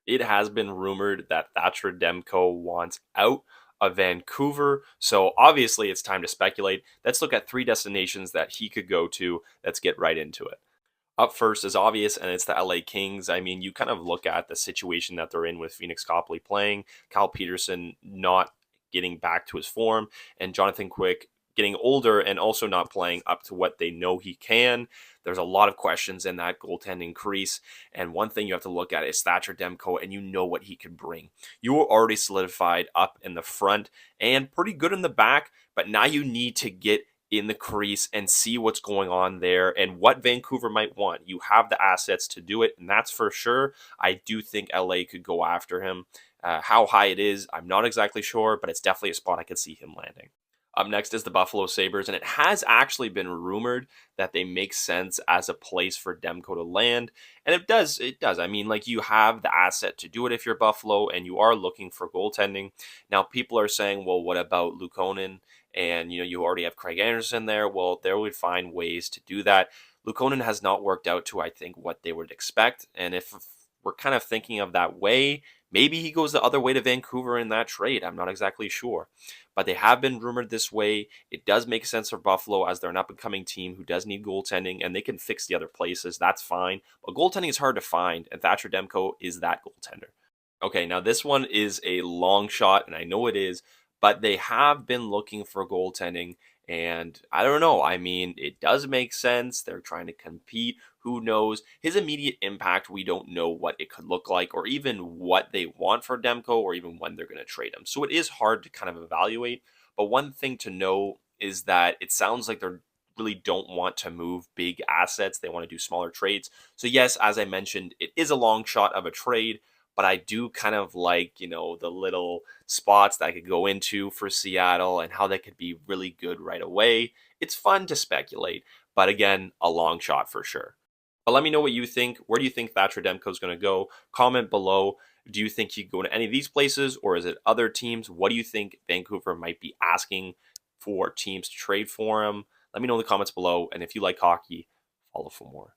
It has been rumored that Thatcher Demko wants out of Vancouver. So obviously it's time to speculate. Let's look at three destinations that he could go to. Let's get right into it. Up first is obvious, and it's the LA Kings. I mean, you kind of look at the situation that they're in with Phoenix Copley playing, Cal Peterson not getting back to his form, and Jonathan Quick getting older and also not playing up to what they know he can. There's a lot of questions in that goaltending crease. And one thing you have to look at is Thatcher Demko, and you know what he could bring. You were already solidified up in the front and pretty good in the back, but now you need to get in the crease and see what's going on there and what Vancouver might want. You have the assets to do it, and that's for sure. I do think LA could go after him. How high it is, I'm not exactly sure, but it's definitely a spot I could see him landing. Up next is the Buffalo Sabres, and it has actually been rumored that they make sense as a place for Demko to land. And it does. It does. I mean, like, you have the asset to do it if you're Buffalo and you are looking for goaltending. Now, people are saying, well, what about Lukonen? And, you already have Craig Anderson there. Well, they would find ways to do that. Lukonen has not worked out to, I think, what they would expect. And if we're kind of thinking of that way, maybe he goes the other way to Vancouver in that trade. I'm not exactly sure. But they have been rumored this way. It does make sense for Buffalo as they're an up-and-coming team who does need goaltending, and they can fix the other places. That's fine. But goaltending is hard to find, and Thatcher Demko is that goaltender. Okay, now this one is a long shot, and I know it is, but they have been looking for goaltending, and I don't know. I mean, it does make sense. They're trying to compete. Who knows? His immediate impact, we don't know what it could look like, or even what they want for Demko, or even when they're going to trade him. So it is hard to kind of evaluate. But one thing to know is that it sounds like they're really don't want to move big assets. They want to do smaller trades. So yes, as I mentioned, it is a long shot of a trade, but I do kind of like, the little spots that I could go into for Seattle and how they could be really good right away. It's fun to speculate, but again, a long shot for sure. But let me know what you think. Where do you think Thatcher Demko is going to go? Comment below. Do you think he could go to any of these places, or is it other teams? What do you think Vancouver might be asking for teams to trade for him? Let me know in the comments below. And if you like hockey, follow for more.